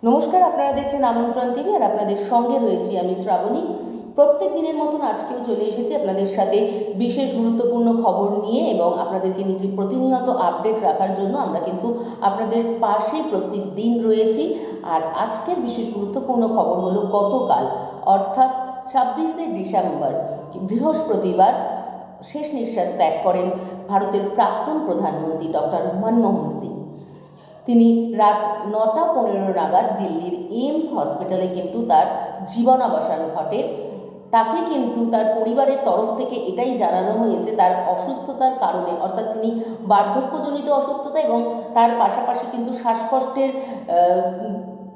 নমস্কার, আপনারা দেখছেন আমন্ত্রণ টিভি আর আপনাদের সঙ্গে রয়েছি আমি শ্রাবণী। প্রত্যেক দিনের মতন আজকেও চলে এসেছি আপনাদের সাথে বিশেষ গুরুত্বপূর্ণ খবর নিয়ে এবং আপনাদেরকে নিজে প্রতিনিয়ত আপডেট রাখার জন্য আমরা কিন্তু আপনাদের পাশে প্রত্যেক দিন রয়েছি। আর আজকের বিশেষ গুরুত্বপূর্ণ খবর হলো গতকাল অর্থাৎ 26শে ডিসেম্বর বৃহস্পতিবার শেষ নিঃশ্বাস ত্যাগ করেন ভারতের প্রাক্তন প্রধানমন্ত্রী ডক্টর মনমোহন সিং। তিনি রাত 9:15 নাগাদ দিল্লির এইমস হসপিটালে কিন্তু তার জীবনাবসান ঘটে। তাকে কিন্তু তার পরিবারের তরফ থেকে এটাই জানানো হয়েছে তার অসুস্থতার কারণে, অর্থাৎ তিনি বার্ধক্যজনিত অসুস্থতা এবং তার পাশাপাশি কিন্তু শ্বাসকষ্টের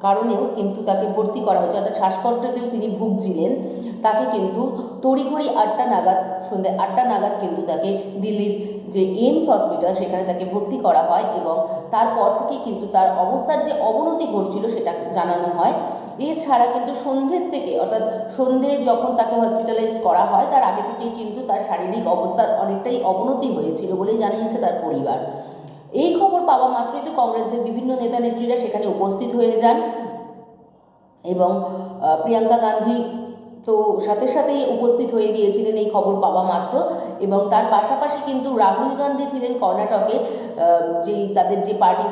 কারণেও কিন্তু তাকে ভর্তি করা হয়েছে, অর্থাৎ শ্বাসকষ্টতেও তিনি ভুগছিলেন। তাকে কিন্তু তড়িঘড়ি সন্ধ্যে 8টা নাগাদ কিন্তু তাকে দিল্লির যে এইমস হসপিটাল সেখানে তাকে ভর্তি করা হয় এবং তারপর থেকে কিন্তু তার অবস্থার যে অবনতি ঘটছিল সেটা জানানো হয়। এছাড়া কিন্তু সন্ধ্যের থেকে, অর্থাৎ সন্ধ্যে যখন তাকে হসপিটালাইজড করা হয় তার আগে থেকেই কিন্তু তার শারীরিক অবস্থার অনেকটাই অবনতি হয়েছিল বলে জানিয়েছে তার পরিবার। এই খবর পাওয়া মাত্রই তো কংগ্রেসের বিভিন্ন নেতা নেত্রীরা সেখানে উপস্থিত হয়ে যান এবং প্রিয়াঙ্কা গান্ধী তো সাথে সাথেই উপস্থিত হয়ে গিয়েছিলেন এই খবর পাওয়া মাত্র। এবং তার পাশাপাশি কিন্তু রাহুল গান্ধী ছিলেন কর্ণাটকে যেই তাদের যে পার্টির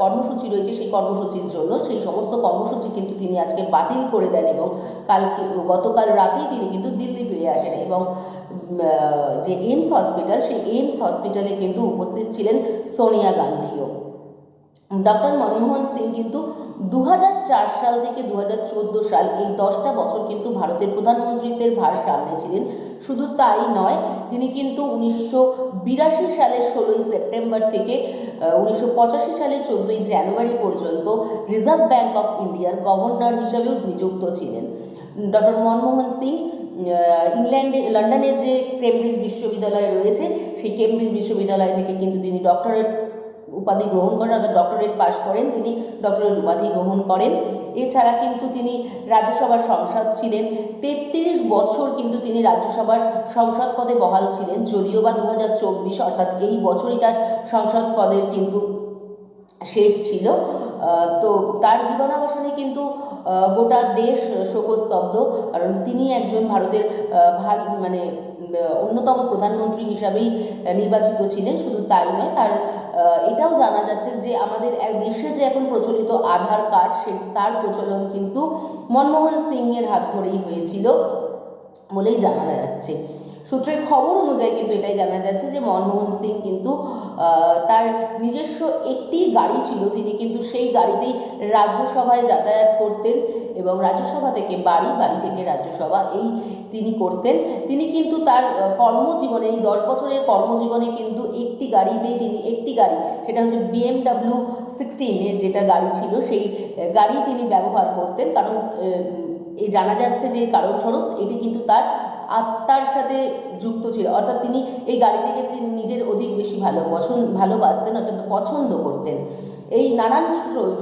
কর্মসূচি রয়েছে সেই কর্মসূচির জন্য। সেই সমস্ত কর্মসূচি কিন্তু তিনি আজকে বাতিল করে দেন এবং গতকাল রাতেই তিনি কিন্তু দিল্লি ফিরে আসেন এবং যে এইমস হসপিটাল সেই এইমস হসপিটালে কিন্তু উপস্থিত ছিলেন সোনিয়া গান্ধীও। ডক্টর মনমোহন সিং কিন্তু 2004 সাল থেকে 2014 সাল এই 10টা বছর কিন্তু ভারতের প্রধানমন্ত্রীত্বের ভার সামলেছিলেন। শুধু তাই নয়, তিনি কিন্তু 1982 সালের 16ই সেপ্টেম্বর থেকে 1985 সালের 14ই জানুয়ারি পর্যন্ত রিজার্ভ ব্যাঙ্ক অফ ইন্ডিয়ার গভর্নর হিসাবেও নিযুক্ত ছিলেন। ডক্টর মনমোহন সিং লন্ডনের যে কেমব্রিজ বিশ্ববিদ্যালয় রয়েছে সেই কেমব্রিজ বিশ্ববিদ্যালয় থেকে কিন্তু তিনি ডক্টরেট উপাধি গ্রহণ করেন, অর্থাৎ ডক্টরেট পাশ করেন, তিনি ডক্টরেট উপাধি গ্রহণ করেন। এছাড়া কিন্তু তিনি রাজ্যসভার সংসদ ছিলেন। 33 বছর কিন্তু তিনি রাজ্যসভার সংসদ পদে বহাল ছিলেন, যদিও বা 2024 অর্থাৎ এই বছরই তার সংসদ পদের কিন্তু শেষ ছিল। তো তার জীবনাবসানে কিন্তু গোটা দেশ শোকস্তব্ধ, কারণ তিনি একজন ভারতের অন্যতম প্রধানমন্ত্রী হিসাবেই নির্বাচিত ছিলেন। শুধু তাই নয়, তার এটাও জানা যাচ্ছে যে আমাদের এক দেশে যে এখন প্রচলিত আধার কার্ড তার প্রচলন কিন্তু মনমোহন সিং এর হাত ধরেই হয়েছিল বলেই জানা যাচ্ছে। সূত্রের খবর অনুযায়ী কিন্তু এটাই জানা যাচ্ছে যে মনমোহন সিং কিন্তু তার নিজস্ব একটি গাড়ি ছিল, তিনি কিন্তু সেই গাড়িতেই রাজ্যসভায় যাতায়াত করতেন এবং রাজ্যসভা থেকে বাড়ি, বাড়ি থেকে রাজ্যসভা এই তিনি করতেন। তিনি কিন্তু তার কর্মজীবনে, এই 10 বছরের কর্মজীবনে কিন্তু একটি গাড়ি, সেটা হচ্ছে BMW 16 এর যেটা গাড়ি ছিল সেই গাড়ি তিনি ব্যবহার করতেন। কারণ এই জানা যাচ্ছে যে কারণস্বরূপ এটি কিন্তু তার আত্মার সাথে যুক্ত ছিল, অর্থাৎ তিনি এই গাড়িটিকে তিনি নিজের অধিক বেশি ভালোবাসতেন, অর্থাৎ পছন্দ করতেন। এই নানান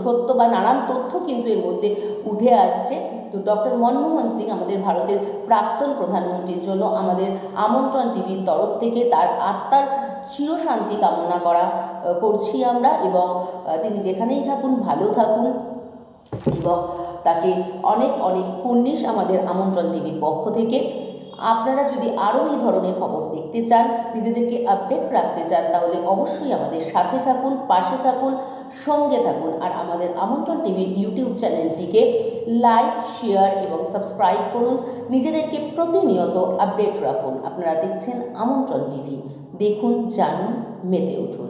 সত্য বা নানান তথ্য কিন্তু এর মধ্যে উঠে আসছে। তো ডক্টর মনমোহন সিং আমাদের ভারতের প্রাক্তন প্রধানমন্ত্রীর জন্য আমাদের আমন্ত্রণ টিভির তরফ থেকে তার আত্মার চিরশান্তি কামনা করছি আমরা, এবং তিনি যেখানেই থাকুন ভালো থাকুন এবং তাকে অনেক অনেক কুর্নিশ আমাদের আমন্ত্রণ টিভির পক্ষ থেকে। আপনারা যদি আরও এই ধরনের খবর দেখতে চান, নিজেদেরকে আপডেট রাখতে চান, তাহলে অবশ্যই আমাদের সাথে থাকুন, পাশে থাকুন, সঙ্গে থাকুন। আর আমাদের আমন্ত্রণ টিভির ইউটিউব চ্যানেলটিকে লাইক, শেয়ার এবং সাবস্ক্রাইব করুন। নিজেদেরকে প্রতিনিয়ত আপডেট রাখুন। আপনারা দেখছেন আমন্ত্রণ টিভি, দেখুন, জানুন, মেতে উঠুন।